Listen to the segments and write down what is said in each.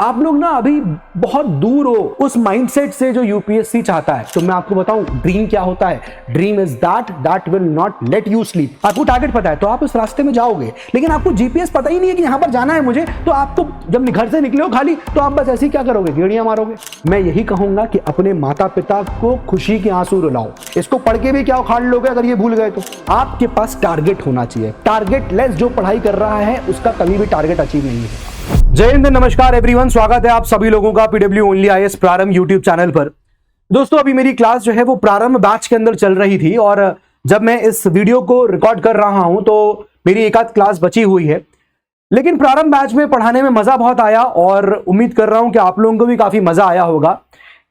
आप लोग ना अभी बहुत दूर हो उस माइंडसेट से जो यूपीएससी चाहता है। तो मैं आपको बताऊं ड्रीम क्या होता है। Dream is that will not let you sleep. आपको टारगेट पता है तो आप उस रास्ते में जाओगे, लेकिन आपको जीपीएस पता ही नहीं है कि यहां पर जाना है मुझे। तो आप तो जब घर से निकले हो खाली, तो आप बस ऐसे ही क्या करोगे, गेड़ियां मारोगे। मैं यही कहूंगा कि अपने माता पिता को खुशी के आंसू रुलाओ। इसको पढ़ के भी क्या उखाड़ लोगे अगर ये भूल गए तो। आपके पास टारगेट होना चाहिए। टारगेट लेस जो पढ़ाई कर रहा है उसका कभी भी टारगेट अचीव नहीं है। जय हिंद, नमस्कार एवरीवन, स्वागत है आप सभी लोगों का पीडब्ल्यू ओनली आईएएस प्रारंभ यूट्यूब चैनल पर। दोस्तों, अभी मेरी क्लास जो है वो प्रारंभ बैच के अंदर चल रही थी और जब मैं इस वीडियो को रिकॉर्ड कर रहा हूं तो मेरी एक आध क्लास बची हुई है। लेकिन प्रारंभ बैच में पढ़ाने में मजा बहुत आया और उम्मीद कर रहा हूं कि आप लोगों को भी काफी मजा आया होगा।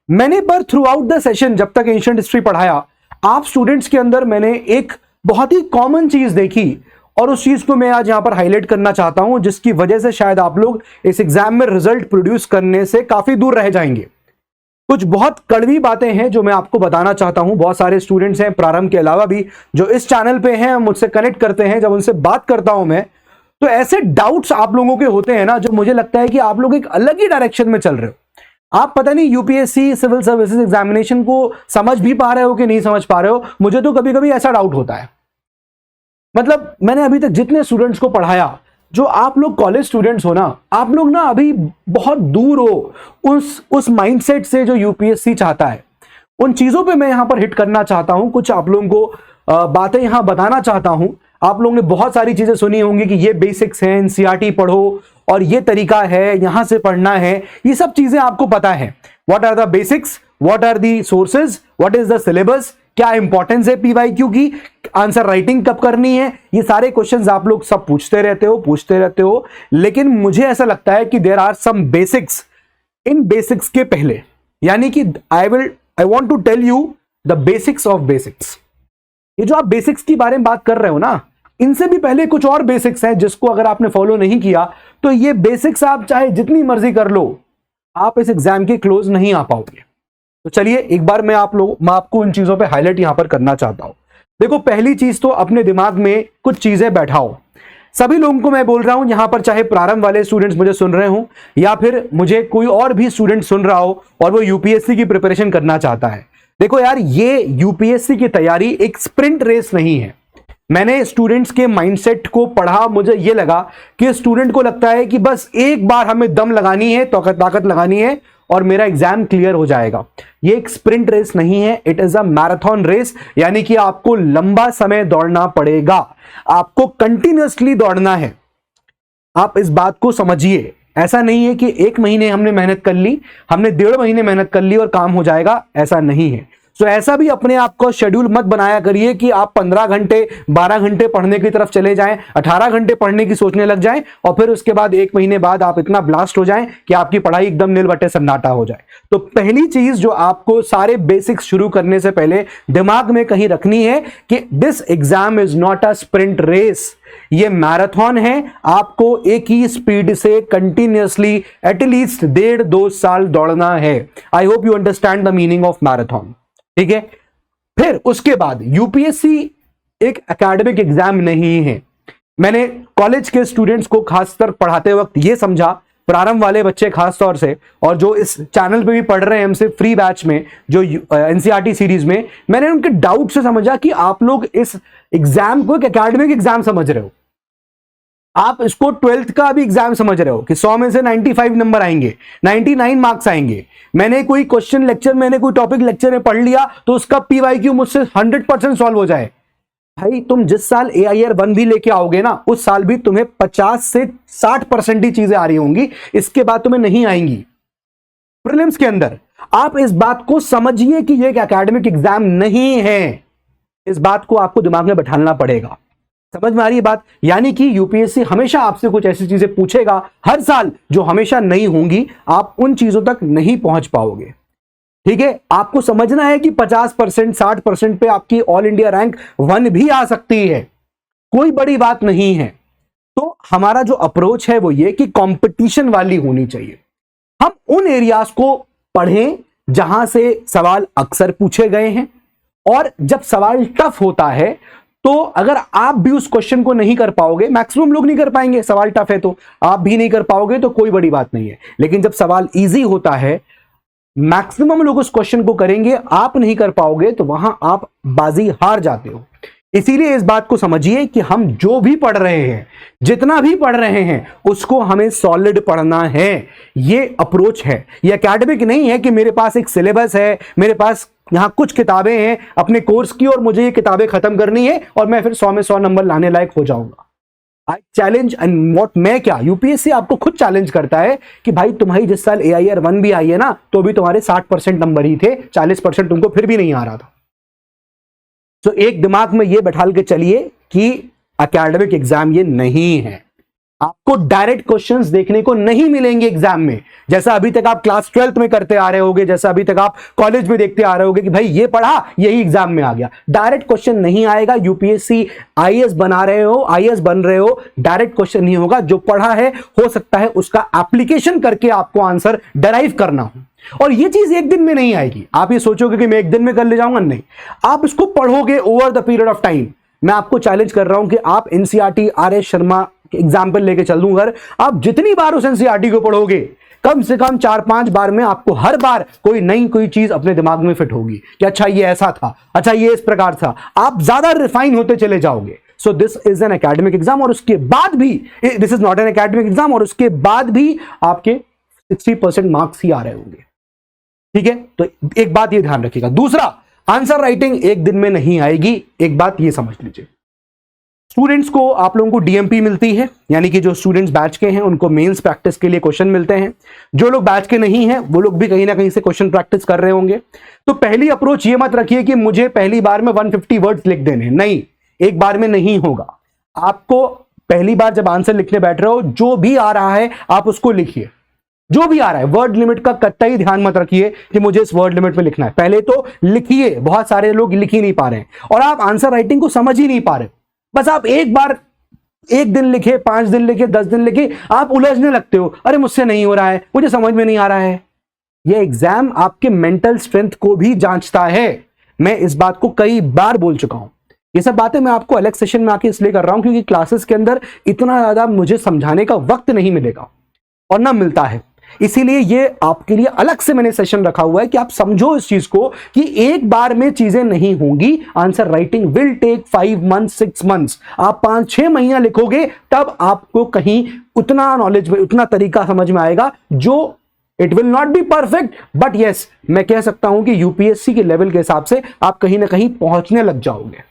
मैंने पर थ्रू आउट द सेशन जब तक एंशिएंट हिस्ट्री पढ़ाया, आप स्टूडेंट्स के अंदर मैंने एक बहुत ही कॉमन चीज देखी और उस चीज को मैं आज यहां पर हाईलाइट करना चाहता हूं, जिसकी वजह से शायद आप लोग इस एग्जाम में रिजल्ट प्रोड्यूस करने से काफी दूर रह जाएंगे। कुछ बहुत कड़वी बातें हैं जो मैं आपको बताना चाहता हूं। बहुत सारे स्टूडेंट्स हैं प्रारंभ के अलावा भी जो इस चैनल पे हैं, मुझसे कनेक्ट करते हैं। जब उनसे बात करता हूं मैं, तो ऐसे डाउट्स आप लोगों के होते हैं ना, जो मुझे लगता है कि आप लोग एक अलग ही डायरेक्शन में चल रहे हो। आप पता नहीं यूपीएससी सिविल सर्विसेज एग्जामिनेशन को समझ भी पा रहे हो कि नहीं समझ पा रहे हो। मुझे तो कभी कभी ऐसा डाउट होता है। मतलब मैंने अभी तक जितने स्टूडेंट्स को पढ़ाया, जो आप लोग कॉलेज स्टूडेंट्स हो ना, आप लोग ना अभी बहुत दूर हो उस माइंडसेट से जो यूपीएससी चाहता है। उन चीजों पे मैं यहां पर हिट करना चाहता हूं, कुछ आप लोगों को बातें यहां बताना चाहता हूं। आप लोगों ने बहुत सारी चीजें सुनी होंगी कि ये बेसिक्स हैं, एनसीईआरटी पढ़ो और ये तरीका है, यहां से पढ़ना है। ये सब चीजें आपको पता है। What are the basics, what are the sources, what is the syllabus, क्या इंपॉर्टेंस है पीवाईक्यू की, आंसर राइटिंग कब करनी है, ये सारे क्वेश्चंस आप लोग सब पूछते रहते हो। लेकिन मुझे ऐसा लगता है कि there are some basics in basics के पहले, यानी कि I want to tell you the basics of basics. ये जो आप बेसिक्स की बारे में बात कर रहे हो ना, इनसे भी पहले कुछ और बेसिक्स हैं जिसको अगर आपने फॉलो नहीं किया तो ये बेसिक्स आप चाहे जितनी मर्जी कर लो, आप इस एग्जाम के क्लोज नहीं आ पाओगे। तो चलिए एक बार मैं आपको उन चीजों पे हाईलाइट यहां पर करना चाहता हूं। देखो, पहली चीज तो अपने दिमाग में कुछ चीजें बैठाओ। सभी लोगों को मैं बोल रहा हूं यहां पर, चाहे प्रारंभ वाले स्टूडेंट्स मुझे सुन रहे हो या फिर मुझे कोई और भी स्टूडेंट सुन रहा हो और वो यूपीएससी की प्रिपरेशन करना चाहता है। देखो यार, ये यूपीएससी की तैयारी एक स्प्रिंट रेस नहीं है। मैंने स्टूडेंट्स के माइंडसेट को पढ़ा, मुझे ये लगा कि स्टूडेंट को लगता है कि बस एक बार हमें दम लगानी है, ताकत लगानी है और मेरा एग्जाम क्लियर हो जाएगा। ये एक स्प्रिंट रेस नहीं है, it is a marathon race. यानी कि आपको लंबा समय दौड़ना पड़ेगा, आपको कंटिन्यूअसली दौड़ना है। आप इस बात को समझिए। ऐसा नहीं है कि एक महीने हमने मेहनत कर ली, हमने 1.5 महीने मेहनत कर ली और काम हो जाएगा, ऐसा नहीं है। तो ऐसा भी अपने आप को शेड्यूल मत बनाया करिए कि आप 15 घंटे 12 घंटे पढ़ने की तरफ चले जाएं, 18 घंटे पढ़ने की सोचने लग जाएं और फिर उसके बाद 1 महीने बाद आप इतना ब्लास्ट हो जाएं कि आपकी पढ़ाई एकदम नीलबट्टे सन्नाटा हो जाए। तो पहली चीज जो आपको सारे बेसिक्स शुरू करने से पहले दिमाग में कहीं रखनी है कि this exam is not a sprint race, ये मैराथन है। आपको एक ही स्पीड से कंटिन्यूअसली एटलीस्ट 1.5-2 साल दौड़ना है। I hope you understand the meaning of marathon. ठीक है, फिर उसके बाद यूपीएससी एक एकेडमिक एग्जाम नहीं है। मैंने कॉलेज के स्टूडेंट्स को खासकर पढ़ाते वक्त ये समझा, प्रारंभ वाले बच्चे खास तौर से, और जो इस चैनल पे भी पढ़ रहे हैं हमसे फ्री बैच में, जो एनसीईआरटी सीरीज में, मैंने उनके डाउट से समझा कि आप लोग इस एग्जाम को एक एकेडमिक एग्जाम समझ रहे हो। आप इसको 12th का भी एग्जाम समझ रहे हो कि 100 में से 95 नंबर आएंगे, 99 मार्क्स आएंगे। मैंने कोई क्वेश्चन लेक्चर, मैंने कोई टॉपिक लेक्चर में पढ़ लिया तो उसका पीवाईक्यू मुझसे 100% सॉल्व हो जाए। भाई, तुम जिस साल AIR 1 भी लेके आओगे ना, उस साल भी तुम्हें 50 से 60% ही चीजें आ रही होंगी, इसके बाद तुम्हें नहीं आएंगी प्रीलिम्स के अंदर। आप इस बात को समझिए कि यह एक एकेडमिक एग्जाम नहीं है। इस बात को आपको दिमाग में बैठाना पड़ेगा। समझ में आ रही है बात? यानी कि यूपीएससी हमेशा आपसे कुछ ऐसी चीजें पूछेगा हर साल जो हमेशा नहीं होंगी, आप उन चीजों तक नहीं पहुंच पाओगे। ठीक है, आपको समझना है कि 50% 60% पे आपकी ऑल इंडिया रैंक 1 भी आ सकती है, कोई बड़ी बात नहीं है। तो हमारा जो अप्रोच है वो ये कि कंपटीशन वाली होनी चाहिए। हम उन एरियाज को पढ़ें जहां से सवाल अक्सर पूछे गए हैं, और जब सवाल टफ होता है तो अगर आप भी उस क्वेश्चन को नहीं कर पाओगे, मैक्सिमम लोग नहीं कर पाएंगे, सवाल टफ है तो आप भी नहीं कर पाओगे तो कोई बड़ी बात नहीं है, लेकिन जब सवाल इजी होता है मैक्सिमम लोग उस क्वेश्चन को करेंगे, आप नहीं कर पाओगे तो वहां आप बाजी हार जाते हो। इसीलिए इस बात को समझिए कि हम जो भी पढ़ रहे हैं, जितना भी पढ़ रहे हैं, उसको हमें सॉलिड पढ़ना है। ये अप्रोच है, ये एकेडमिक नहीं है कि मेरे पास एक सिलेबस है, मेरे पास यहां कुछ किताबें हैं अपने कोर्स की और मुझे ये किताबें खत्म करनी है और मैं फिर 100 में 100 नंबर लाने लायक हो जाऊंगा। आई चैलेंज एंड व्हाट, मैं क्या, यूपीएससी आपको खुद चैलेंज करता है कि भाई तुम्हारी जिस साल AIR 1 भी आई है ना, तो भी तुम्हारे 60% नंबर ही थे, 40% तुमको फिर भी नहीं आ रहा था। तो एक दिमाग में ये बैठाल के चलिए कि एकेडमिक एग्जाम ये नहीं है। आपको डायरेक्ट क्वेश्चंस देखने को नहीं मिलेंगे एग्जाम में, जैसा अभी तक आप क्लास 12th में करते आ रहे होगे, जैसा अभी तक आप कॉलेज में देखते आ रहे होगे कि भाई ये पढ़ा यही एग्जाम में आ गया। डायरेक्ट क्वेश्चन नहीं आएगा। यूपीएससी आईएएस बना रहे हो, आईएएस बन रहे हो, डायरेक्ट क्वेश्चन नहीं होगा। जो पढ़ा है हो सकता है उसका एप्लीकेशन करके आपको आंसर डराइव करना हो, और ये चीज एक दिन में नहीं आएगी। आप ये सोचोगे कि मैं एक दिन में कर ले जाऊंगा, नहीं, आप इसको पढ़ोगे over the period of time. मैं आपको चैलेंज कर रहा हूं कि आप एनसीईआरटी RS शर्मा एग्जाम्पल लेके चल दूं घर, आप जितनी बार उस एनसीईआरटी को पढ़ोगे कम से कम 4-5 बार में आपको हर बार कोई चीज अपने दिमाग में फिट होगी कि अच्छा ये ऐसा था, अच्छा ये इस प्रकार था। आप ज्यादा रिफाइन होते चले जाओगे। So this is an academic exam, और उसके बाद भी this is not an academic exam, और उसके बाद भी आपके 60% मार्क्स ही आ रहे होंगे। ठीक है, तो एक बात ये ध्यान रखिएगा। दूसरा, आंसर राइटिंग एक दिन में नहीं आएगी, एक बात ये समझ लीजिए। स्टूडेंट्स को, आप लोगों को डीएमपी मिलती है, यानी कि जो स्टूडेंट्स बैच के हैं उनको मेंस प्रैक्टिस के लिए क्वेश्चन मिलते हैं। जो लोग बैच के नहीं हैं वो लोग भी कहीं ना कहीं से क्वेश्चन प्रैक्टिस कर रहे होंगे। तो पहली अप्रोच ये मत रखिए कि मुझे पहली बार में 150 वर्ड्स लिख देने, नहीं, एक बार में नहीं होगा। आपको पहली बार जब आंसर लिखने बैठ रहे हो, जो भी आ रहा है आप उसको लिखिए, जो भी आ रहा है। वर्ड लिमिट का कतई ध्यान मत रखिए कि मुझे इस वर्ड लिमिट में लिखना है, पहले तो लिखिए। बहुत सारे लोग लिख ही नहीं पा रहे हैं और आप आंसर राइटिंग को समझ ही नहीं पा रहे। बस आप एक बार, एक दिन लिखे, 5 दिन लिखे, 10 दिन लिखे, आप उलझने लगते हो, अरे मुझसे नहीं हो रहा है, मुझे समझ में नहीं आ रहा है। यह एग्जाम आपके मेंटल स्ट्रेंथ को भी जांचता है। मैं इस बात को कई बार बोल चुका हूं। ये सब बातें मैं आपको अलग सेशन में आके इसलिए कर रहा हूं क्योंकि क्लासेस के अंदर इतना ज्यादा मुझे समझाने का वक्त नहीं मिलेगा और ना मिलता है। इसीलिए ये आपके लिए अलग से मैंने सेशन रखा हुआ है कि आप समझो इस चीज को कि एक बार में चीजें नहीं होंगी। Answer writing will take 5 months, 6 months. आप 5-6 महीना लिखोगे तब आपको कहीं उतना नॉलेज में, उतना तरीका समझ में आएगा जो it will not be perfect, but yes, मैं कह सकता हूं कि यूपीएससी के लेवल के हिसाब से आप कहीं ना कहीं पहुंचने लग जाओगे।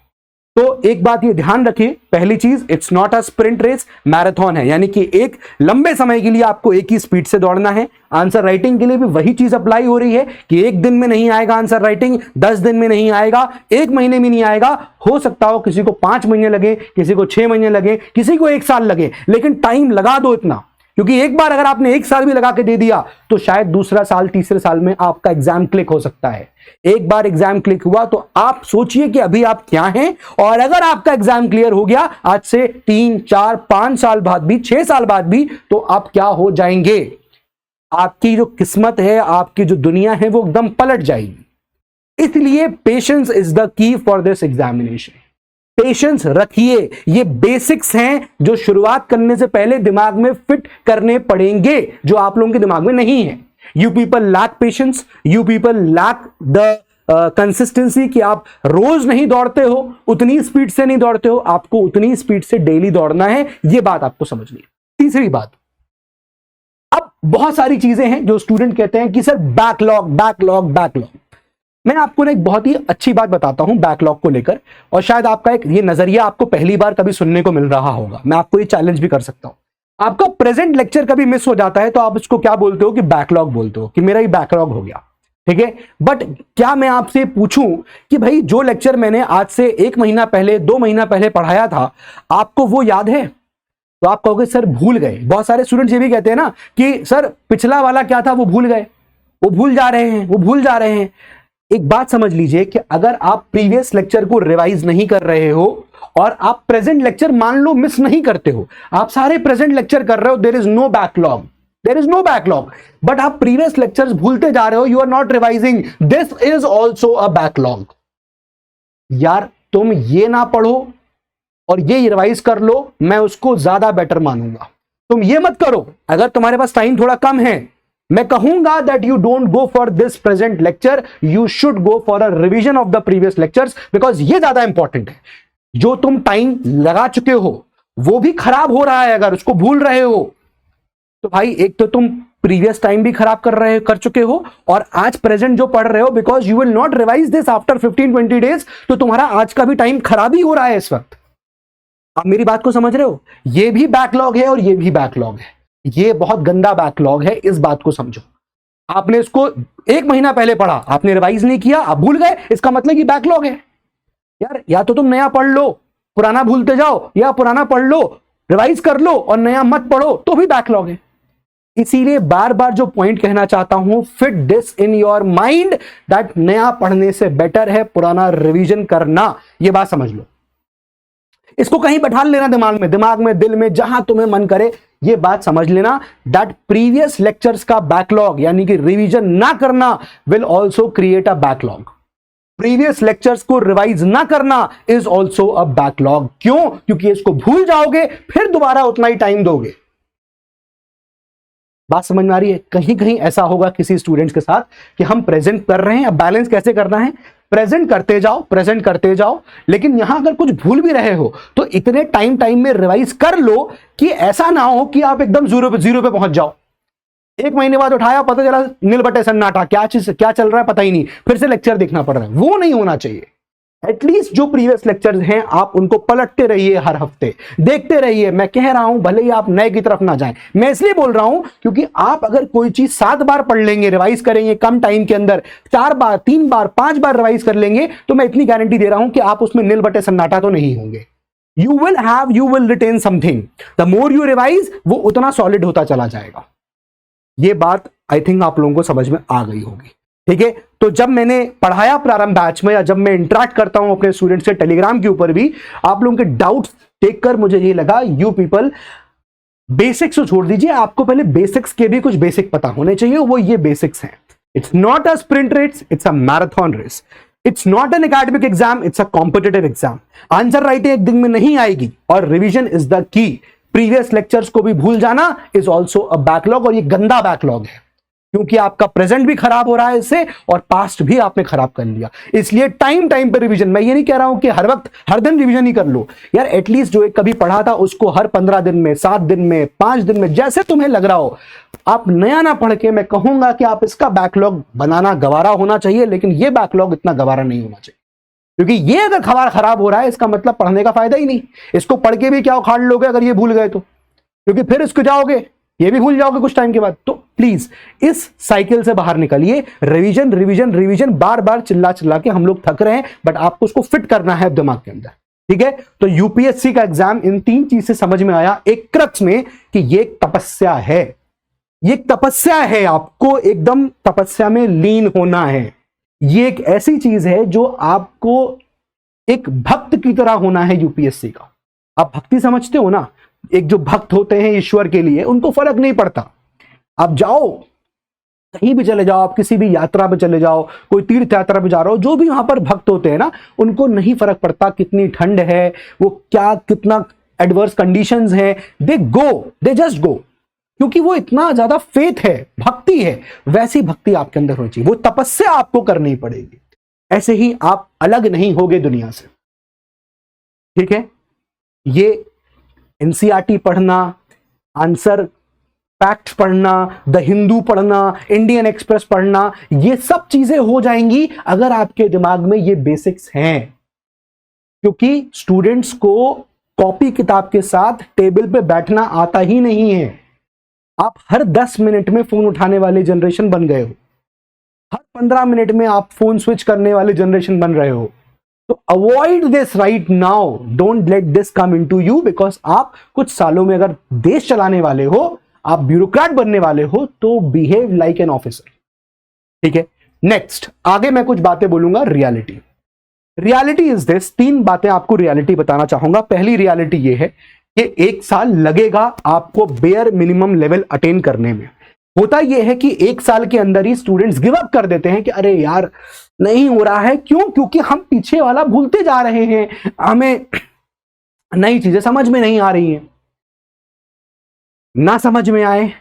तो एक बात ये ध्यान रखिए, पहली चीज, it's not a sprint race, marathon है, यानी कि एक लंबे समय के लिए आपको एक ही स्पीड से दौड़ना है। आंसर राइटिंग के लिए भी वही चीज अप्लाई हो रही है कि एक दिन में नहीं आएगा आंसर राइटिंग, 10 दिन में नहीं आएगा, 1 महीने में नहीं आएगा। हो सकता हो किसी को 5 महीने लगे, किसी को 6 महीने लगे, किसी को 1 साल लगे, लेकिन टाइम लगा दो इतना, क्योंकि एक बार अगर आपने 1 साल भी लगा के दे दिया तो शायद दूसरा साल, तीसरे साल में आपका एग्जाम क्लिक हो सकता है। एक बार एग्जाम क्लिक हुआ तो आप सोचिए कि अभी आप क्या हैं, और अगर आपका एग्जाम क्लियर हो गया आज से 3, 4, 5 साल बाद भी, 6 साल बाद भी, तो आप क्या हो जाएंगे। आपकी जो किस्मत है, आपकी जो दुनिया है, वो एकदम पलट जाएगी। इसलिए पेशेंस इज द की फॉर दिस एग्जामिनेशन। पेशेंस रखिए, ये बेसिक्स हैं जो शुरुआत करने से पहले दिमाग में फिट करने पड़ेंगे, जो आप लोगों के दिमाग में नहीं है। You people lack patience, you people lack the consistency कि आप रोज नहीं दौड़ते हो, उतनी स्पीड से नहीं दौड़ते हो, आपको उतनी स्पीड से डेली दौड़ना है। ये बात आपको समझनी है। तीसरी बात, अब बहुत सारी चीजें हैं जो स्टूडेंट कहते हैं कि सर बैकलॉग बैकलॉग बैकलॉग। मैं आपको ना एक बहुत ही अच्छी बात बताता हूं बैकलॉग को लेकर, और शायद आपका एक ये नजरिया आपको पहली बार कभी सुनने को मिल रहा होगा। मैं आपको ये चैलेंज भी कर सकता हूं। आपका प्रेजेंट लेक्चर कभी मिस हो जाता है तो आप इसको क्या बोलते हो कि बैकलॉग बोलते हो, कि मेरा ही बैकलॉग हो गया, ठीक है। बट क्या मैं आपसे पूछूं कि भाई जो लेक्चर मैंने आज से 1 महीना पहले, 2 महीना पहले पढ़ाया था, आपको वो याद है? तो आप कहोगे सर भूल गए। बहुत सारे स्टूडेंट्स ये भी कहते हैं ना कि सर पिछला वाला क्या था वो भूल गए, वो भूल जा रहे हैं, वो भूल जा रहे हैं। एक बात समझ लीजिए कि अगर आप प्रीवियस लेक्चर को रिवाइज नहीं कर रहे हो और आप प्रेजेंट लेक्चर मान लो मिस नहीं करते हो, आप सारे प्रेजेंट लेक्चर कर रहे हो, there is no backlog, there is no backlog, but आप प्रीवियस लेक्चर्स भूलते जा रहे हो, you are not revising, this is also a backlog. यार तुम ये ना पढ़ो और ये रिवाइज कर लो, मैं उसको ज्यादा बेटर मानूंगा। तुम ये मत करो, अगर तुम्हारे पास टाइम थोड़ा कम है, मैं कहूंगा that you don't go for this present lecture, you should go for a revision of the previous lectures, because ये ज्यादा इंपॉर्टेंट है। जो तुम टाइम लगा चुके हो वो भी खराब हो रहा है, अगर उसको भूल रहे हो तो भाई एक तो तुम प्रीवियस टाइम भी खराब कर चुके हो, और आज प्रेजेंट जो पढ़ रहे हो, because you will not revise this after 15-20 days, तो तुम्हारा आज का भी टाइम खराब ही हो रहा है इस वक्त। आप मेरी बात को समझ रहे हो? ये भी बैकलॉग है और ये भी बैकलॉग है, ये बहुत गंदा बैकलॉग है, इस बात को समझो। आपने इसको 1 महीना पहले पढ़ा, आपने रिवाइज नहीं किया, आप भूल गए, इसका मतलब कि बैकलॉग है यार। या तो तुम नया पढ़ लो, पुराना भूलते जाओ, या पुराना पढ़ लो, रिवाइज कर लो और नया मत पढ़ो, तो भी बैकलॉग है। इसीलिए बार बार जो पॉइंट कहना चाहता हूं, fit this in your mind that नया पढ़ने से बेटर है पुराना रिवीजन करना। यह बात समझ लो, इसको कहीं बैठा लेना दिमाग में, दिल में, जहां तुम्हें मन करे, यह बात समझ लेना दैट प्रीवियस लेक्चर्स का बैकलॉग यानी कि रिवीजन ना करना will also create a backlog. Previous lectures को रिवाइज ना करना इज ऑल्सो अ बैकलॉग। क्यों? क्योंकि इसको भूल जाओगे, फिर दोबारा उतना ही टाइम दोगे। बात समझ में आ रही है? कहीं कहीं ऐसा होगा किसी स्टूडेंट्स के साथ कि हम प्रेजेंट कर रहे हैं, अब बैलेंस कैसे करना है, प्रेजेंट करते जाओ, लेकिन यहां अगर कुछ भूल भी रहे हो तो इतने टाइम में रिवाइज कर लो कि ऐसा ना हो कि आप एकदम जीरो पे पहुंच जाओ। 1 महीने बाद उठाया, पता चला नील बटे सन्नाटा, क्या चल रहा है पता ही नहीं, फिर से लेक्चर देखना पड़ रहा है। वो नहीं होना चाहिए। एटलीस्ट जो प्रीवियस लेक्चर्स हैं आप उनको पलटते रहिए, हर हफ्ते देखते रहिए। मैं कह रहा हूं भले ही आप नए की तरफ ना जाएं, मैं इसलिए बोल रहा हूं क्योंकि आप अगर कोई चीज 7 बार पढ़ लेंगे, रिवाइज करेंगे कम टाइम के अंदर, 4 बार 3 बार 5 बार रिवाइज कर लेंगे, तो मैं इतनी गारंटी दे रहा हूं कि आप उसमें नील बटे सन्नाटा तो नहीं होंगे। You will retain something. The more you revise, वो उतना सॉलिड होता चला जाएगा। ये बात आई थिंक आप लोगों को समझ में आ गई होगी। ठीक है, तो जब मैंने पढ़ाया प्रारंभ बैच में, या जब मैं इंटरेक्ट करता हूं अपने स्टूडेंट्स से टेलीग्राम के ऊपर भी, आप लोगों के डाउट्स देखकर मुझे ये लगा यू पीपल बेसिक्स को छोड़ दीजिए, आपको पहले बेसिक्स के भी कुछ बेसिक पता होने चाहिए। वो ये बेसिक्स हैं। It's not a sprint race, it's a marathon race. It's not an academic exam, it's a competitive exam. Answer writing एक दिन में नहीं आएगी, और revision is the key. Previous lectures को भी भूल जाना इज ऑल्सो अ बैकलॉग, और ये गंदा बैकलॉग है क्योंकि आपका प्रेजेंट भी खराब हो रहा है इससे, और पास्ट भी आपने खराब कर लिया। इसलिए टाइम पे रिवीजन। मैं ये नहीं कह रहा हूं कि हर वक्त हर दिन रिवीजन ही कर लो यार, एटलीस्ट जो एक कभी पढ़ा था उसको हर 15 दिन में, 7 दिन में, 5 दिन में, जैसे तुम्हें लग रहा हो, आप नया ना पढ़ के, मैं कहूंगा कि आप इसका बैकलॉग बनाना गवारा होना चाहिए, लेकिन यह बैकलॉग इतना गवारा नहीं होना चाहिए, क्योंकि ये अगर खराब हो रहा है इसका मतलब पढ़ने का फायदा ही नहीं। इसको पढ़ के भी क्या उखाड़ लोगे अगर ये भूल गए तो, क्योंकि फिर इसको जाओगे, ये भी भूल जाओगे कुछ टाइम के बाद। तो प्लीज इस साइकिल से बाहर निकलिए। रिवीजन रिवीजन रिवीजन, बार बार चिल्ला के हम लोग थक रहे हैं, बट आपको उसको फिट करना है दिमाग के अंदर। ठीक है, तो यूपीएससी का एग्जाम इन 3 चीज से समझ में आया, एक क्रक्स में, कि ये एक तपस्या है। ये तपस्या है, आपको एकदम तपस्या में लीन होना है। ये एक ऐसी चीज है जो आपको एक भक्त की तरह होना है यूपीएससी का। आप भक्ति समझते हो ना, एक जो भक्त होते हैं ईश्वर के लिए, उनको फर्क नहीं पड़ता। आप जाओ, कहीं भी चले जाओ, आप किसी भी यात्रा पे चले जाओ, कोई तीर्थ यात्रा पे जा रहे हो, जो भी वहां पर भक्त होते हैं ना, उनको नहीं फर्क पड़ता कितनी ठंड है, वो क्या कितना एडवर्स कंडीशंस है, दे जस्ट गो, क्योंकि वो इतना ज्यादा फेथ है, भक्ति है। वैसी भक्ति आपके अंदर होनी चाहिए, वो तपस्या आपको करनी पड़ेगी। ऐसे ही आप अलग नहीं होगे दुनिया से। ठीक है, ये एनसीईआरटी पढ़ना, आंसर फैक्ट पढ़ना, द हिंदू पढ़ना, इंडियन एक्सप्रेस पढ़ना, ये सब चीजें हो जाएंगी अगर आपके दिमाग में ये बेसिक्स हैं। क्योंकि स्टूडेंट्स को कॉपी किताब के साथ टेबल पे बैठना आता ही नहीं है। आप हर 10 मिनट में फोन उठाने वाले जनरेशन बन गए हो, हर 15 मिनट में आप फोन स्विच करने वाले जनरेशन बन रहे हो। तो avoid this right now, don't let this come into you, because आप कुछ सालों में अगर देश चलाने वाले हो, आप ब्यूरोक्रेट बनने वाले हो, तो बिहेव लाइक एन ऑफिसर। ठीक है, नेक्स्ट आगे मैं कुछ बातें बोलूंगा। रियलिटी इज दिस, 3 बातें आपको रियलिटी बताना चाहूंगा। पहली रियलिटी ये है कि 1 साल लगेगा आपको बेयर मिनिमम लेवल अटेन करने में। होता यह है कि 1 साल के अंदर ही स्टूडेंट्स गिव अप कर देते हैं कि अरे यार नहीं हो रहा है। क्यों? क्योंकि हम पीछे वाला भूलते जा रहे हैं, हमें नई चीजें समझ में नहीं आ रही हैं, ना समझ में आए,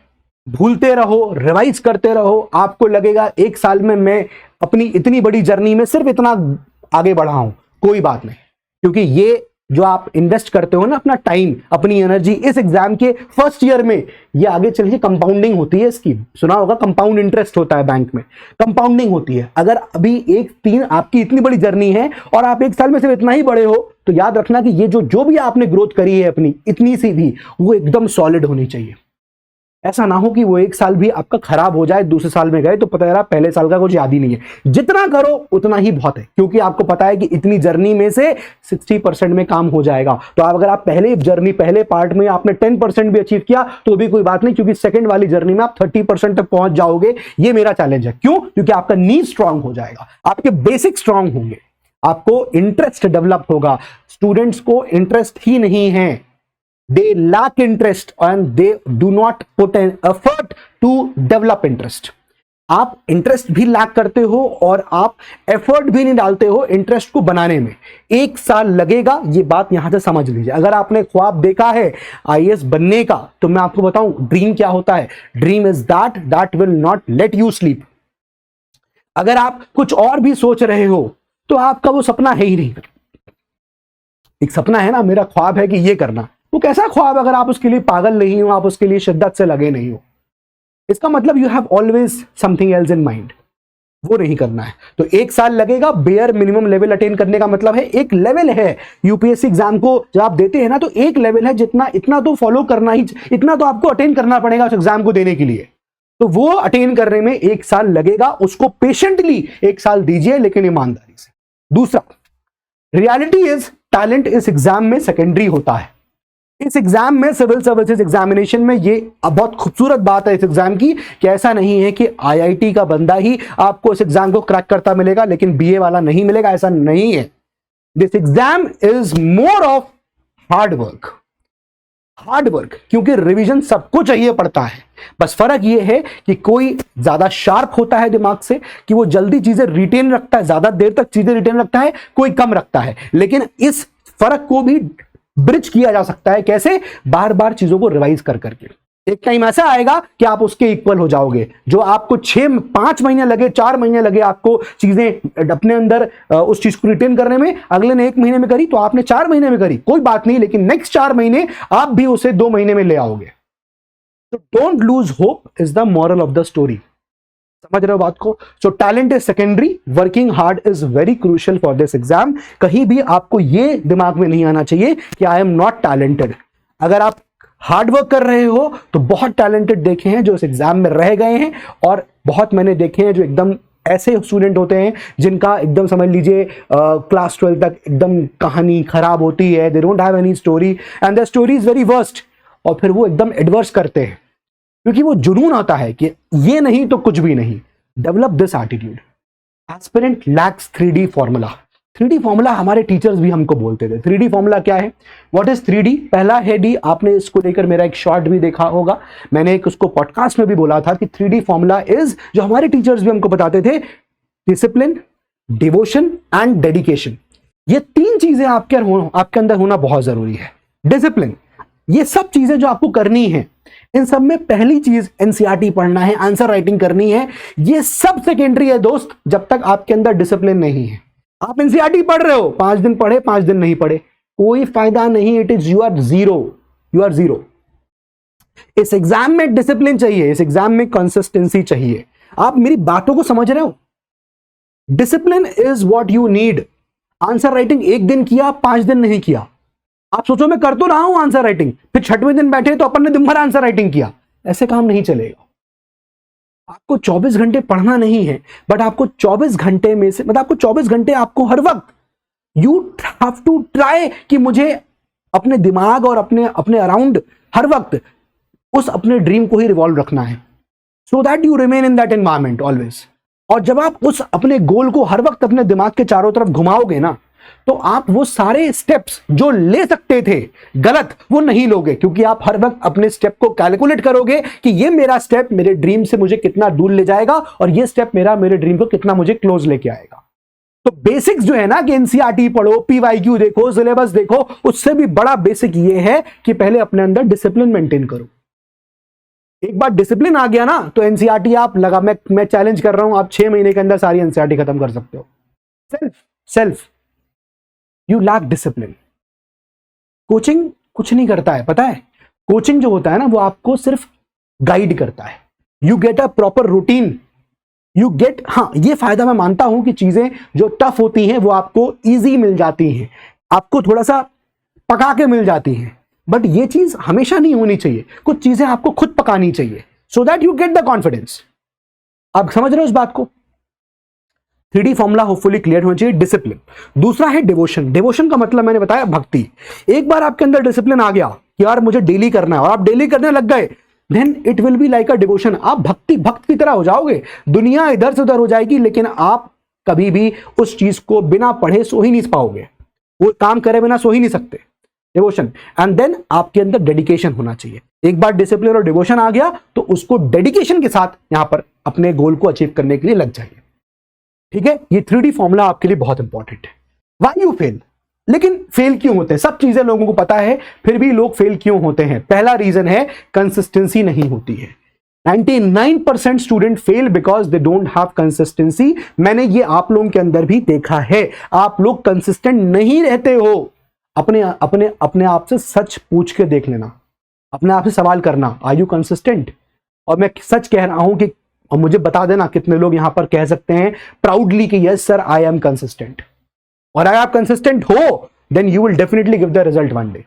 भूलते रहो, रिवाइज करते रहो, आपको लगेगा एक साल में मैं अपनी इतनी बड़ी जर्नी में सिर्फ इतना आगे बढ़ा हूं। कोई बात नहीं, क्योंकि ये जो आप इन्वेस्ट करते हो ना अपना टाइम, अपनी एनर्जी इस एग्जाम के फर्स्ट ईयर में, ये आगे चल के कंपाउंडिंग होती है इसकी। सुना होगा कंपाउंड इंटरेस्ट होता है बैंक में, कंपाउंडिंग होती है। अगर अभी आपकी इतनी बड़ी जर्नी है और आप एक साल में सिर्फ इतना ही बड़े हो, तो याद रखना कि ये जो भी आपने ग्रोथ करी है अपनी इतनी सी भी, वो एकदम सॉलिड होनी चाहिए। ऐसा ना हो कि वो एक साल भी आपका खराब हो जाए, दूसरे साल में गए तो पता चला पहले साल का कुछ याद ही नहीं है। जितना करो उतना ही बहुत है, क्योंकि आपको पता है कि इतनी जर्नी में से 60% में काम हो जाएगा। तो अगर आप पहले पार्ट में आपने 10% भी अचीव किया तो भी कोई बात नहीं, क्योंकि सेकंड वाली जर्नी में आप 30% तक पहुंच जाओगे। ये मेरा चैलेंज है। क्यों? क्योंकि आपका नीड स्ट्रांग हो जाएगा, आपके बेसिक स्ट्रांग होंगे, आपको इंटरेस्ट डेवलप होगा। स्टूडेंट्स को इंटरेस्ट ही नहीं है, they lack interest and they do not put an effort to develop interest. आप इंटरेस्ट भी लैक करते हो और आप एफर्ट भी नहीं डालते हो इंटरेस्ट को बनाने में। एक साल लगेगा, ये बात यहां से समझ लीजिए। अगर आपने ख्वाब देखा है आईएएस बनने का, तो मैं आपको बताऊं ड्रीम क्या होता है। Dream is that will not let you sleep. अगर आप कुछ और भी सोच रहे हो तो आपका वो सपना है ही नहीं। एक सपना है ना, मेरा ख्वाब है कि ये करना, वो कैसा ख्वाब अगर आप उसके लिए पागल नहीं हो, आप उसके लिए शिद्दत से लगे नहीं हो, इसका मतलब you have always something else in mind. वो नहीं करना है तो एक साल लगेगा। बेयर मिनिमम लेवल अटेन करने का मतलब है एक लेवल है। यूपीएससी एग्जाम को जब आप देते हैं ना, तो एक लेवल है, जितना इतना तो फॉलो करना ही, इतना तो आपको अटेन करना पड़ेगा उस एग्जाम को देने के लिए। तो वो अटेन करने में एक साल लगेगा, उसको पेशेंटली एक साल दीजिए, लेकिन ईमानदारी से। दूसरा, रियलिटी इज टैलेंट इस एग्जाम में सेकेंडरी होता है। इस एग्जाम में, सिविल सर्विसेज एग्जामिनेशन में, ये बहुत खूबसूरत बात है इस एग्जाम की कि ऐसा नहीं है कि आईआईटी का बंदा ही आपको इस एग्जाम को क्रैक करता मिलेगा लेकिन बीए वाला नहीं मिलेगा, ऐसा नहीं है। This exam is more of hard work, क्योंकि रिवीजन सबको चाहिए पड़ता है। बस फर्क यह है कि कोई ज्यादा शार्प होता है दिमाग से, कि वो जल्दी चीजें रिटेन रखता है, ज्यादा देर तक चीजें रिटेन रखता है, कोई कम रखता है। लेकिन इस फर्क को भी ब्रिज किया जा सकता है। कैसे? बार बार चीजों को रिवाइज कर करके। एक टाइम ऐसा आएगा कि आप उसके इक्वल हो जाओगे। जो आपको 5 महीने लगे, 4 महीने लगे आपको चीजें अपने अंदर उस चीज को रिटेन करने में, अगले ने 1 महीने में करी तो आपने 4 महीने में करी, कोई बात नहीं, लेकिन नेक्स्ट 4 महीने आप भी उसे 2 महीने में ले आओगे। तो don't lose hope is the moral of the story. समझ रहे हो बात को? So talent is secondary, working hard is very crucial for this exam. कहीं भी आपको ये दिमाग में नहीं आना चाहिए कि आई एम नॉट टैलेंटेड। अगर आप हार्ड वर्क कर रहे हो तो बहुत टैलेंटेड देखे हैं जो इस एग्जाम में रह गए हैं, और बहुत मैंने देखे हैं जो एकदम ऐसे स्टूडेंट होते हैं जिनका एकदम समझ लीजिए क्लास 12 तक एकदम कहानी खराब होती है, they don't have any story and the story is very worst, और फिर वो एकदम एडवर्स करते हैं क्योंकि वो जुनून आता है कि ये नहीं तो कुछ भी नहीं। Develop this attitude. Aspirant lakhs 3D formula. 3D formula हमारे टीचर्स भी हमको बोलते थे। 3D फॉर्मूला क्या है? What is 3D? पहला है डी। आपने इसको लेकर मेरा एक शॉर्ट भी देखा होगा, मैंने एक उसको पॉडकास्ट में भी बोला था कि 3D फॉर्मूला इज, जो हमारे टीचर्स भी हमको बताते थे, डिसिप्लिन, डिवोशन एंड डेडिकेशन। ये 3 चीजें आपके अंदर होना बहुत जरूरी है। डिसिप्लिन, ये सब चीजें जो आपको करनी है, इन सब में पहली चीज एनसीईआरटी पढ़ना है, आंसर राइटिंग करनी है। ये सब सेकेंडरी है दोस्त, जब तक आपके अंदर डिसिप्लिन नहीं है। आप एनसीईआरटी पढ़ रहे हो, 5 दिन पढ़े 5 दिन नहीं पढ़े, कोई फायदा नहीं। It is you are zero. इस एग्जाम में डिसिप्लिन चाहिए, इस एग्जाम में कंसिस्टेंसी चाहिए। आप मेरी बातों को समझ रहे हो? Discipline is what you need. Answer writing 1 दिन किया, 5 दिन नहीं किया। आप सोचो मैं कर तो रहा हूं आंसर राइटिंग, फिर 6वें दिन बैठे तो अपन ने दिन भर आंसर राइटिंग किया, ऐसे काम नहीं चलेगा। आपको 24 घंटे पढ़ना नहीं है, बट आपको 24 घंटे में से, मतलब आपको 24 घंटे आपको हर वक्त यू हैव टू ट्राई कि मुझे अपने दिमाग और अपने अराउंड हर वक्त उस अपने ड्रीम को ही रिवॉल्व रखना है, so that you remain in that environment always. और जब आप उस अपने गोल को हर वक्त अपने दिमाग के चारों तरफ घुमाओगे ना, तो आप वो सारे स्टेप्स जो ले सकते थे गलत, वो नहीं लोगे, क्योंकि आप हर वक्त अपने स्टेप को कैलकुलेट करोगे कि ये मेरा स्टेप मेरे ड्रीम से मुझे कितना दूर ले जाएगा और ये स्टेप मेरे ड्रीम को कितना मुझे क्लोज लेके आएगा। तो बेसिक्स जो है ना कि एनसीईआरटी पढ़ो, पीवाईक्यू देखो, सिलेबस देखो, उससे भी बड़ा बेसिक ये है कि पहले अपने अंदर डिसिप्लिन मेंटेन करो। एक बार डिसिप्लिन आ गया ना तो एनसीईआरटी आप लगा, मैं चैलेंज कर रहा हूं, आप 6 महीने के अंदर सारी एनसीईआरटी खत्म कर सकते हो। Self you lack discipline. Coaching कुछ नहीं करता है, पता है? कोचिंग जो होता है ना वो आपको सिर्फ गाइड करता है। You get a proper routine, you get, हाँ ये फायदा मैं मानता हूं कि चीजें जो टफ होती हैं वो आपको इजी मिल जाती हैं, आपको थोड़ा सा पका के मिल जाती हैं, बट ये चीज हमेशा नहीं होनी चाहिए। कुछ चीजें आपको खुद पकानी चाहिए so that you get the confidence. आप समझ रहे हो इस बात को? 3D फॉर्मूला होपफुली क्लियर होना चाहिए। डिसिप्लिन, दूसरा है डिवोशन। डिवोशन का मतलब मैंने बताया भक्ति। एक बार आपके अंदर डिसिप्लिन आ गया कि यार मुझे डेली करना है और आप डेली करने लग गए, then it will be like a devotion. आप भक्त की तरह हो जाओगे। दुनिया इधर से उधर हो जाएगी लेकिन आप कभी भी उस चीज को बिना पढ़े सो ही नहीं पाओगे, वो काम करे बिना सो ही नहीं सकते। डिवोशन, एंड देन आपके अंदर डेडिकेशन होना चाहिए। एक बार डिसिप्लिन और डिवोशन आ गया तो उसको डेडिकेशन के साथ यहां पर अपने गोल को अचीव करने के लिए लग जाइए। ठीक है, ये 3D फॉर्मूला आपके लिए बहुत इंपॉर्टेंट है। Why you fail? लेकिन फेल क्यों होते हैं? सब चीजें लोगों को पता है, फिर भी लोग फेल क्यों होते हैं? पहला रीजन है कंसिस्टेंसी नहीं होती है। 99% student fail because they don't have consistency. मैंने ये आप लोगों के अंदर भी देखा है, आप लोग कंसिस्टेंट नहीं रहते हो। अपने अपने अपने आप से सच पूछ के देख लेना, अपने आप से सवाल करना, आर यू कंसिस्टेंट? और मैं सच कह रहा हूं कि, और मुझे बता देना कितने लोग यहां पर कह सकते हैं प्राउडली कि yes sir I am consistent. और अगर आप कंसिस्टेंट हो then you will definitely give the result one day.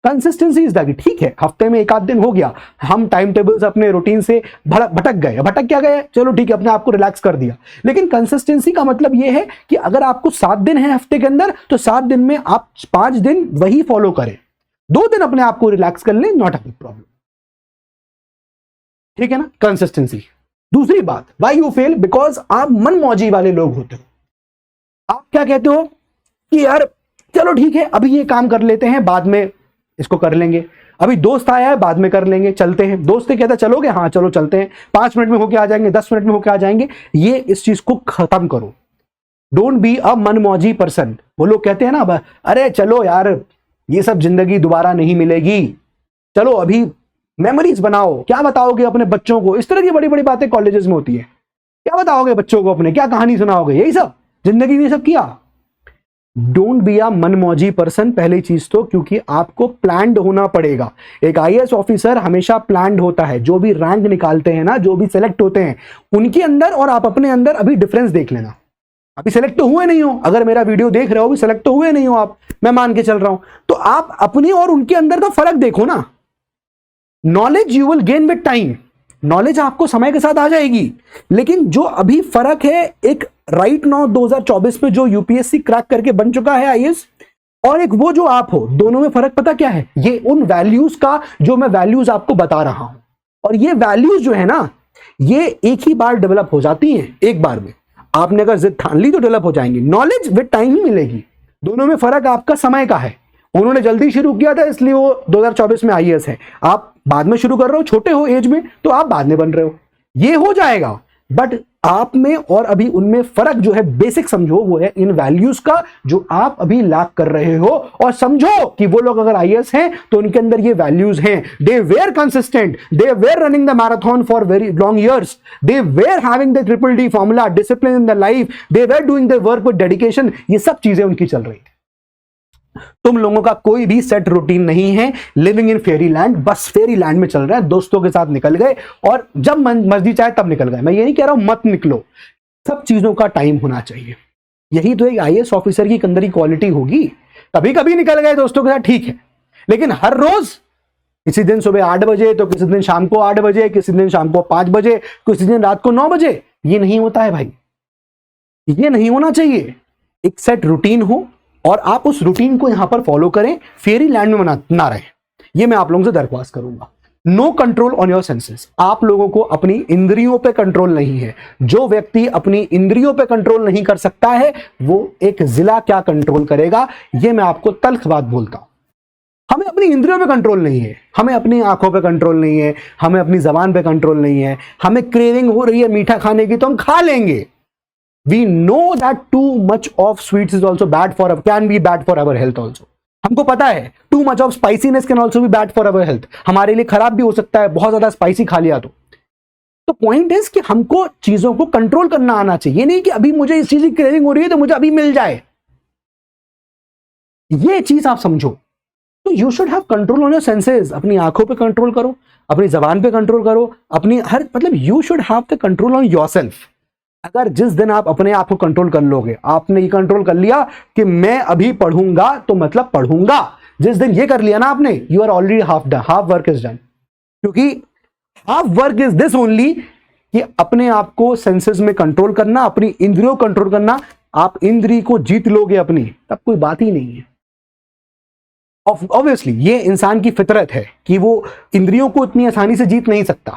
Consistency is that. ठीक है, हफ्ते में एक आध दिन हो गया, हम टाइम टेबल से अपने रूटीन से भटक गए, भटक क्या गए, चलो ठीक है, अपने आप को रिलैक्स कर दिया। लेकिन कंसिस्टेंसी का मतलब यह है कि अगर आपको 7 दिन है हफ्ते के अंदर तो 7 दिन में आप 5 दिन वही फॉलो करें, 2 दिन अपने आप को रिलैक्स कर लें, नॉट अ बिग प्रॉब्लम। ठीक है ना, कंसिस्टेंसी। दूसरी बात, व्हाई यू फेल? बिकॉज आप मनमौजी वाले लोग होते हो। आप क्या कहते हो कि यार चलो ठीक है अभी ये काम कर लेते हैं, बाद में इसको कर लेंगे, अभी दोस्त आया है बाद में कर लेंगे, चलते हैं। दोस्त ने कहता चलोगे? हाँ चलो चलते हैं, 5 मिनट में होके आ जाएंगे, 10 मिनट में होके आ जाएंगे। ये इस चीज को खत्म करो। डोंट बी अ मनमौजी पर्सन। वो लोग कहते हैं ना, अरे चलो यार ये सब जिंदगी दोबारा नहीं मिलेगी, चलो अभी मेमोरीज बनाओ। क्या बताओगे अपने बच्चों को? इस तरह की बड़ी बड़ी बातें कॉलेजेस में होती है। क्या बताओगे बच्चों को अपने? क्या कहानी सुनाओगे? यही सब जिंदगी में सब किया। डोंट बी अ मनमौजी पर्सन, पहली चीज तो, क्योंकि आपको प्लान्ड होना पड़ेगा। एक आईएएस ऑफिसर हमेशा प्लान्ड होता है। जो भी रैंक निकालते हैं ना, जो भी सिलेक्ट होते हैं, उनके अंदर और आप अपने अंदर अभी डिफरेंस देख लेना। अभी सेलेक्ट तो हुए नहीं हो, अगर मेरा वीडियो देख रहे हो अभी सेलेक्ट तो हुए नहीं हो आप, मैं मान के चल रहा हूं, तो आप अपने और उनके अंदर का फर्क देखो ना। Knowledge you will gain with time, knowledge आपको समय के साथ आ जाएगी, लेकिन जो अभी फर्क है एक राइट नाउ 2024 में जो यूपीएससी क्रैक करके बन चुका है आईएएस, और एक वो जो आप हो, दोनों में फर्क पता क्या है? ये उन वैल्यूज का जो मैं वैल्यूज आपको बता रहा हूं, और ये वैल्यूज जो है ना, ये एक ही बार डेवलप हो जाती हैं, एक बार में। आपने अगर जिद ठान ली तो डेवलप हो जाएंगी। नॉलेज विद टाइम ही मिलेगी। दोनों में फर्क आपका समय का है। उन्होंने जल्दी शुरू किया था इसलिए वो 2024 में आईएएस है, आप बाद में शुरू कर रहे हो, छोटे हो एज में तो आप बाद में बन रहे हो, ये हो जाएगा। बट आप में और अभी उनमें फर्क जो है बेसिक समझो, वो है इन वैल्यूज का जो आप अभी लैक कर रहे हो। और समझो कि वो लोग अगर आईएएस हैं तो उनके अंदर ये वैल्यूज हैं। They were consistent, they were running the marathon for very long years, they were having the triple D formula, discipline in the life, they were doing the work with dedication. ये सब चीजें उनकी चल रही थी। तुम लोगों का कोई भी सेट रूटीन नहीं है, लिविंग इन फेरी लैंड, बस फेरी लैंड में चल रहा है। दोस्तों के साथ निकल गए और जब मर्जी चाहे तब निकल गए। मैं ये नहीं कह रहा हूं मत निकलो, सब चीजों का टाइम होना चाहिए। यही तो एक आईएएस ऑफिसर की अंदर की क्वालिटी होगी। कभी कभी निकल गए दोस्तों के साथ, ठीक है, लेकिन हर रोज, किसी दिन सुबह 8 बजे तो किसी दिन शाम को 8 बजे, किसी दिन शाम को 5 बजे, किसी दिन रात को 9 बजे, ये नहीं होता है भाई, ये नहीं होना चाहिए। एक सेट रूटीन हो और आप उस रूटीन को यहां पर फॉलो करें, फेरी लैंड में ना रहे। ये मैं आप लोगों से दरख्वास्त करूंगा। No control on your senses, आप लोगों को अपनी इंद्रियों पे कंट्रोल नहीं है। जो व्यक्ति अपनी इंद्रियों पे कंट्रोल नहीं कर सकता है वो एक जिला क्या कंट्रोल करेगा, ये मैं आपको तल्ख बात बोलता हूं। हमें अपनी इंद्रियों पे कंट्रोल नहीं है, हमें अपनी आंखों पे कंट्रोल नहीं है, हमें अपनी जबान पे कंट्रोल नहीं है। हमें क्रेविंग हो रही है मीठा खाने की तो हम खा लेंगे, we know that too much of sweets is also bad for, can be bad for our health also. हमको पता है too much of spiciness can also be bad for our health, हमारे लिए खराब भी हो सकता है बहुत ज्यादा स्पाइसी खा लिया तो पॉइंट इज कि हमको चीजों को कंट्रोल करना आना चाहिए। ये नहीं कि अभी मुझे इस चीज की क्रेविंग हो रही है तो मुझे अभी मिल जाए, ये चीज आप समझो। तो you should have control on your senses. अपनी आंखों पे कंट्रोल करो, अपनी जबान पे कंट्रोल करो, अपनी हर मतलब you should have the control on yourself. अगर जिस दिन आप अपने आप को कंट्रोल कर लोगे, आपने ये कंट्रोल कर लिया कि मैं अभी पढ़ूंगा तो मतलब पढ़ूंगा, जिस दिन ये कर लिया ना आपने, you are already half done, half work is done. क्योंकि half work is this only कि अपने आप को सेंसेस में कंट्रोल करना, अपनी इंद्रियों को कंट्रोल करना। आप इंद्री को जीत लोगे अपनी, तब कोई बात ही नहीं है। ऑब्वियसली ये इंसान की फितरत है कि वो इंद्रियों को इतनी आसानी से जीत नहीं सकता,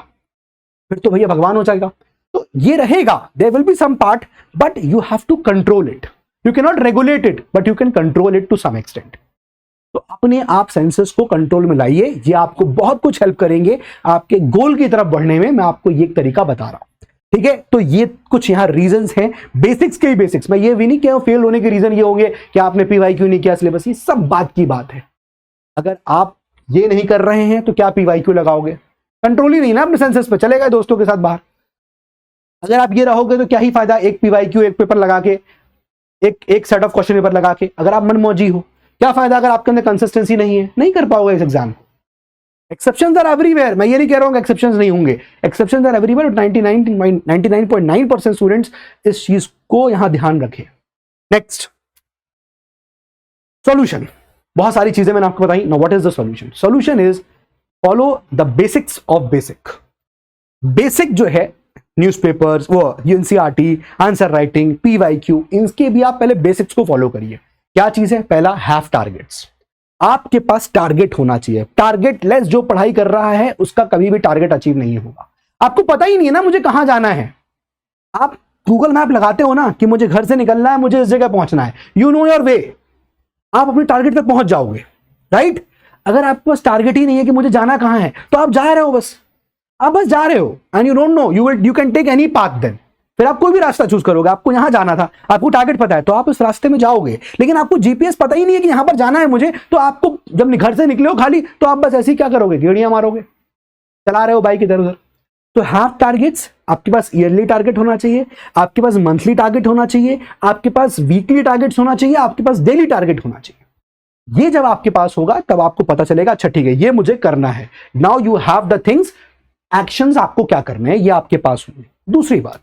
फिर तो भैया भगवान हो जाएगा। तो ये रहेगा, there will be some part, but you have to control it. You can not regulate it, but you can control it to some extent. तो अपने आप सेंसेस को कंट्रोल में लाइए, ये आपको बहुत कुछ हेल्प करेंगे आपके गोल की तरफ बढ़ने में। मैं आपको ये एक तरीका बता रहा हूं, ठीक है। तो ये कुछ यहां रीजंस हैं, बेसिक्स के ही बेसिक्स। मैं ये भी नहीं कह फेल होने के रीजन ये होंगे कि आपने पीवाई क्यों नहीं किया सिलेबस, ये सब बात की बात है। अगर आप ये नहीं कर रहे हैं तो क्या पीवाई क्यों लगाओगे, कंट्रोल ही नहीं ना अपने सेंसेस पे, चले गए दोस्तों के साथ बाहर। अगर आप ये रहोगे तो क्या ही फायदा एक पीवाई क्यू एक पेपर लगा के, एक सेट ऑफ क्वेश्चन पेपर लगा के, अगर आप मनमौजी हो, क्या फायदा अगर आपके अंदर कंसिस्टेंसी नहीं है, नहीं कर पाओगे इस एग्जाम। एक्सेप्शंस आर एवरीवेयर, मैं ये नहीं कह रहा हूं एक्सेप्शंस नहीं होंगे, एक्सेप्शंस आर एवरीवेयर। 99.9% स्टूडेंट्स इस चीज को यहां ध्यान रखें। Next, solution. बहुत सारी चीजें मैंने आपको बताई। Now what is the solution? Solution is follow the basics of basic. Basic जो है न्यूज़पेपर्स, वो एनसीईआरटी, आंसर राइटिंग, पीवाईक्यू, इनके भी आप पहले बेसिक्स को फॉलो करिए। क्या चीज है? पहला, हैव टारगेट्स। आपके पास टारगेट होना चाहिए। टारगेट लेस जो पढ़ाई कर रहा है उसका कभी भी टारगेट अचीव नहीं होगा। आपको पता ही नहीं है ना मुझे कहां जाना है। आप गूगल मैप लगाते हो ना कि मुझे घर से निकलना है, मुझे इस जगह पहुंचना है, यू नो योर वे, आप अपने टारगेट तक पहुंच जाओगे, राइट। अगर आपके पास टारगेट ही नहीं है कि मुझे जाना कहां है, तो आप जा रहे हो, बस आप बस जा रहे हो, and you don't know you can take any path. Then फिर आप कोई भी रास्ता चूज करोगे। आपको यहां जाना था, आपको टारगेट पता है, तो आप उस रास्ते में जाओगे। लेकिन आपको जीपीएस पता ही नहीं है कि यहां पर जाना है मुझे, तो आपको जब घर से निकले हो खाली, तो आप बस ऐसे ही क्या करोगे, गेड़ियां मारोगे, चला रहे हो बाइक इधर उधर। तो हैव टारगेट्स। आपके पास ईयरली टारगेट होना चाहिए, आपके पास मंथली टारगेट होना चाहिए, आपके पास वीकली टारगेट्स होना चाहिए, आपके पास डेली टारगेट होना चाहिए। ये जब आपके पास होगा तब आपको पता चलेगा अच्छा ठीक है ये मुझे करना है। Now you have the things, actions आपको क्या करने हैं ये आपके पास होंगे। दूसरी बात,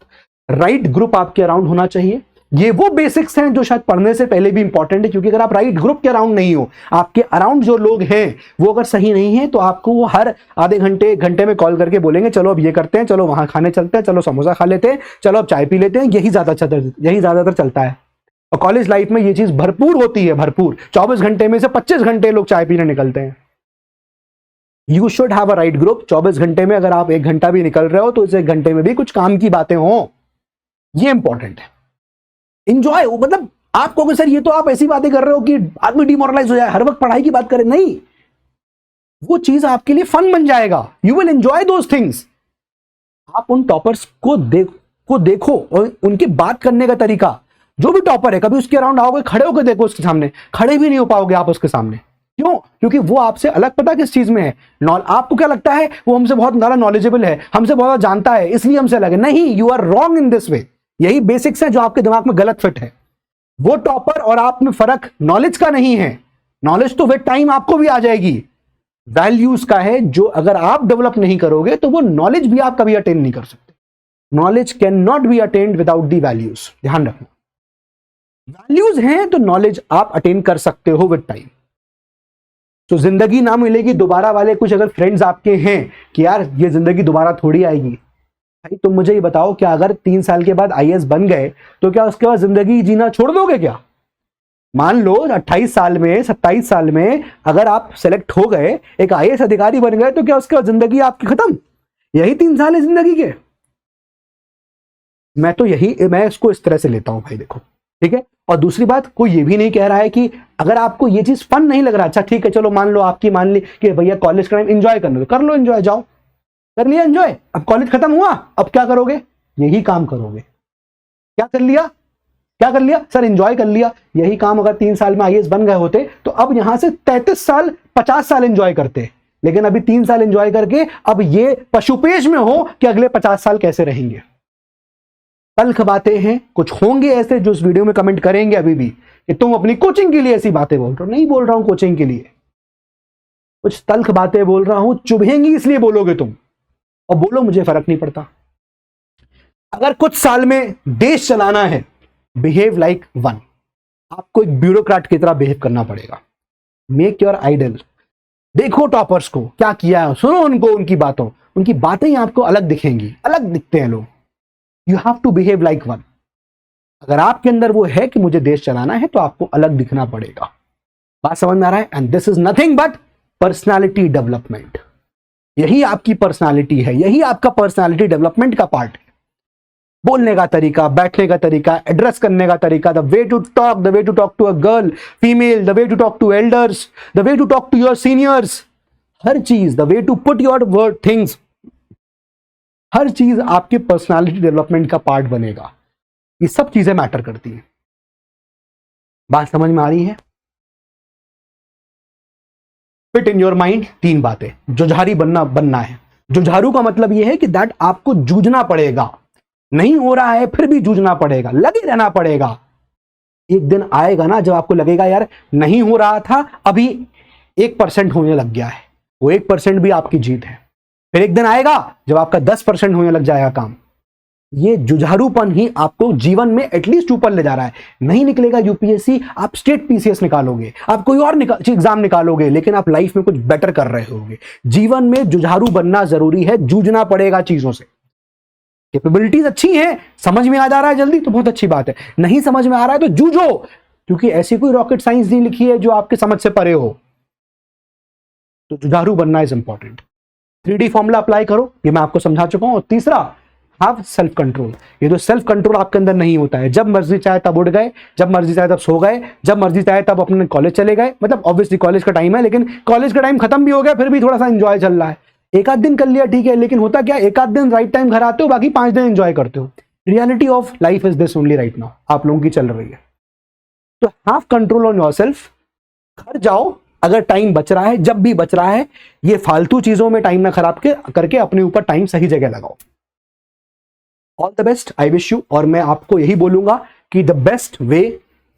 राइट ग्रुप आपके अराउंड होना चाहिए। ये वो बेसिक्स हैं जो शायद पढ़ने से पहले भी इंपॉर्टेंट है, क्योंकि अगर आप राइट ग्रुप के अराउंड नहीं हो, आपके अराउंड जो लोग हैं वो अगर सही नहीं है, तो आपको वो हर आधे घंटे एक घंटे में कॉल करके बोलेंगे चलो अब ये करते हैं, चलो वहां खाने चलते हैं, चलो समोसा खा लेते हैं, चलो अब चाय पी लेते हैं। यही ज्यादातर चलता है। और कॉलेज लाइफ में ये चीज भरपूर होती है, भरपूर। 24 घंटे में से 25 घंटे लोग चाय पीने निकलते हैं। You should have a right group. 24 घंटे में अगर आप 1 घंटा भी निकल रहे हो तो इस 1 घंटे में भी कुछ काम की बातें हो, ये इंपॉर्टेंट है। इंजॉय, मतलब आप कहोगे सर ये तो आप ऐसी बातें कर रहे हो कि आदमी डिमोरलाइज हो जाए, हर वक्त पढ़ाई की बात करें। नहीं, वो चीज आपके लिए फन बन जाएगा। You will enjoy those things. आप उन टॉपर्स को देखो और उनकी बात करने का तरीका, जो भी टॉपर है कभी उसके अराउंड आओगे, खड़े होकर देखो उसके सामने, खड़े भी नहीं हो पाओगे आप उसके सामने। क्यों? क्योंकि वो आपसे अलग पता किस चीज में है। आपको क्या लगता है वो हमसे बहुत ज्यादा नॉलेजेबल है, हमसे बहुत ज्यादा जानता है, इसलिए हमसे अलग है। नहीं, you are wrong in this way. यही बेसिक्स है जो आपके दिमाग में गलत फिट है। वो टॉपर और आप में फर्क नॉलेज का नहीं है। नॉलेज तो विद टाइम आपको भी आ जाएगी, वैल्यूज का है, जो अगर आप डेवलप नहीं करोगे तो वो नॉलेज भी आप कभी अटेन नहीं कर सकते। Knowledge can not be attend without the values. ध्यान रखना, वैल्यूज हैं तो नॉलेज आप अटेन कर सकते हो विद टाइम। तो जिंदगी ना मिलेगी दोबारा वाले कुछ अगर फ्रेंड्स आपके हैं कि यार ये जिंदगी दोबारा थोड़ी आएगी, भाई तुम मुझे ये बताओ, क्या अगर 3 साल के बाद आईएएस बन गए तो क्या उसके बाद जिंदगी जीना छोड़ दोगे क्या? मान लो 28 साल में 27 साल में अगर आप सेलेक्ट हो गए, एक आईएएस अधिकारी बन गए, तो क्या उसके बाद जिंदगी आपकी खत्म? यही 3 साल है जिंदगी के। मैं इसको इस तरह से लेता हूं भाई, देखो ठीक है। और दूसरी बात, कोई ये भी नहीं कह रहा है कि अगर आपको ये चीज फन नहीं लग रहा, अच्छा ठीक है चलो मान ली कि भैया कॉलेज का टाइम एंजॉय करना, तो कर लो एंजॉय, जाओ कर लिया एंजॉय। अब कॉलेज खत्म हुआ, अब क्या करोगे? यही काम करोगे। क्या कर लिया, क्या कर लिया सर, एंजॉय कर लिया। यही काम अगर 3 साल में आईएएस बन गए होते तो अब यहां से 33 साल 50 साल एंजॉय करते, लेकिन अभी 3 साल एंजॉय करके अब ये पशुपेश में हो कि अगले 50 साल कैसे रहेंगे। तल्ख बातें हैं, कुछ होंगे ऐसे जो इस वीडियो में कमेंट करेंगे अभी भी कि तुम अपनी कोचिंग के लिए ऐसी बातें बोल रहे हो। नहीं बोल रहा हूं कोचिंग के लिए, कुछ तल्ख बातें बोल रहा हूं, चुभेंगी इसलिए बोलोगे तुम, और बोलो मुझे फर्क नहीं पड़ता। अगर कुछ साल में देश चलाना है, बिहेव लाइक वन। आपको एक ब्यूरोक्रेट की तरह बिहेव करना पड़ेगा। Make your idol. देखो टॉपर्स को क्या किया है, सुनो उनको, उनकी बातें ही आपको अलग दिखेंगी, अलग दिखते हैं लोग। You have to behave like one. अगर आपके अंदर वो है कि मुझे देश चलाना है तो आपको अलग दिखना पड़ेगा। बात समझ में आ रहा है? And this is nothing but personality development. यही आपकी पर्सनालिटी है, यही आपका पर्सनालिटी डेवलपमेंट का पार्ट है। बोलने का तरीका, बैठने का तरीका, एड्रेस करने का तरीका, the way to talk to a girl, female, the way to talk to elders, the way to talk to your seniors, हर चीज, the way to put your word things, हर चीज आपके पर्सनालिटी डेवलपमेंट का part बनेगा। ये सब चीजें मैटर करती हैं। बात समझ में आ रही है? फिट इन योर माइंड 3 बातें। जुझारू बनना है। जुझारू का मतलब यह है कि दैट आपको जूझना पड़ेगा। नहीं हो रहा है फिर भी जूझना पड़ेगा, लगे रहना पड़ेगा। एक दिन आएगा ना जब आपको लगेगा यार नहीं हो रहा था, अभी 1% होने लग गया है, वो 1% भी आपकी जीत है। फिर एक दिन आएगा जब आपका 10% होने लग जाएगा काम। ये जुझारूपन ही आपको जीवन में एटलीस्ट ऊपर ले जा रहा है। नहीं निकलेगा यूपीएससी, आप स्टेट पीसीएस निकालोगे, आप कोई और एग्जाम निकालोगे, लेकिन आप लाइफ में कुछ बेटर कर रहे होगे। जीवन में जुझारू बनना जरूरी है, जूझना पड़ेगा चीजों से। कैपेबिलिटीज अच्छी हैं, समझ में आ जा रहा है जल्दी तो बहुत अच्छी बात है, नहीं समझ में आ रहा है तो जूझो, क्योंकि ऐसी कोई रॉकेट साइंस नहीं लिखी है जो आपके समझ से परे हो। तो जुझारू बनना is important. 3D formula apply करो, ये मैं आपको समझा चुका हूं। और तीसरा, हैव सेल्फ कंट्रोल। ये जो सेल्फ कंट्रोल आपके अंदर नहीं होता है, जब मर्जी चाहे तब उठ गए, जब मर्जी चाहे तब सो गए, जब मर्जी चाहे तब अपने कॉलेज चले गए। मतलब ऑब्वियसली कॉलेज का टाइम है, लेकिन कॉलेज का टाइम खत्म भी हो गया फिर भी थोड़ा सा एंजॉय चल रहा है। एक आध दिन कर लिया ठीक है, लेकिन होता क्या, एक आध दिन राइट टाइम घर आते हो, बाकी 5 दिन एंजॉय करते हो। Reality of life is this only right now, आप लोगों की चल रही है। तो हैव कंट्रोल ऑन योरसेल्फ। घर जाओ अगर टाइम बच रहा है, जब भी बच रहा है, ये फालतू चीजों में टाइम ना खराब करके अपने ऊपर टाइम सही जगह लगाओ। All the best, I wish you. और मैं आपको यही बोलूंगा कि द बेस्ट वे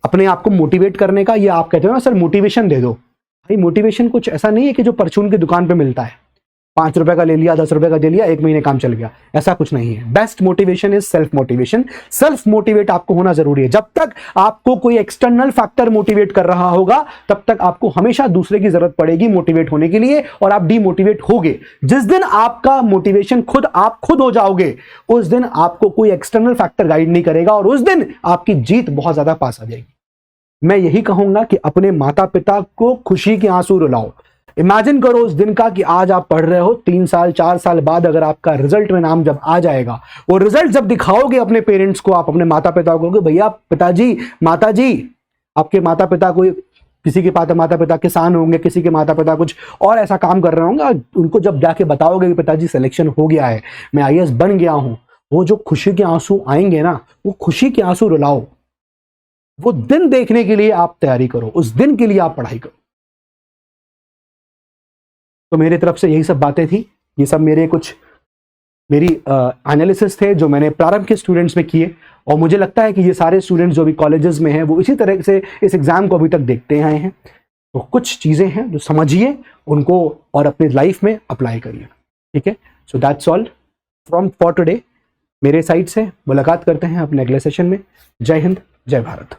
अपने आप को मोटिवेट करने का, ये आप कहते हो ना सर मोटिवेशन दे दो, भाई मोटिवेशन कुछ ऐसा नहीं है कि जो परचून की दुकान पे मिलता है, 5 रुपए का ले लिया, 10 रुपए का दे लिया, 1 महीने काम चल गया, ऐसा कुछ नहीं है। Best motivation is self motivation. Self motivate आपको होना जरूरी है। जब तक आपको कोई एक्सटर्नल फैक्टर मोटिवेट कर रहा होगा, तब तक आपको हमेशा दूसरे की जरूरत पड़ेगी मोटिवेट होने के लिए, और आप डीमोटिवेट होगे। जिस दिन आपका मोटिवेशन आप खुद हो जाओगे, उस दिन आपको कोई एक्सटर्नल फैक्टर गाइड नहीं करेगा, और उस दिन आपकी जीत बहुत ज्यादा पास आ जाएगी। मैं यही कहूंगा कि अपने माता पिता को खुशी के आंसू रुलाओ। इमेजिन करो उस दिन का कि आज आप पढ़ रहे हो, 3 साल 4 साल बाद अगर आपका रिजल्ट में नाम जब आ जाएगा, वो रिजल्ट जब दिखाओगे अपने पेरेंट्स को, आप अपने माता पिता को, भैया पिताजी माताजी, आपके माता पिता कोई, किसी के माता पिता किसान होंगे, किसी के माता पिता कुछ और ऐसा काम कर रहे होंगे, उनको जब जाके बताओगे कि पिताजी सिलेक्शन हो गया है, मैं आईएएस बन गया हूं, वो जो खुशी के आंसू आएंगे ना, वो खुशी के आंसू रुलाओ। वो दिन देखने के लिए आप तैयारी करो, उस दिन के लिए आप पढ़ाई करो। तो मेरी तरफ से यही सब बातें थी। ये सब मेरी एनालिसिस थे जो मैंने प्रारंभ के स्टूडेंट्स में किए, और मुझे लगता है कि ये सारे स्टूडेंट्स जो भी कॉलेजेस में हैं वो इसी तरह से इस एग्जाम को अभी तक देखते आए हैं। तो कुछ चीज़ें हैं जो समझिए उनको और अपनी लाइफ में अप्लाई करिए। ठीक है, so that's all from for today. मेरे साइड से मुलाकात करते हैं अपने अगले सेशन में। जय हिंद, जय भारत।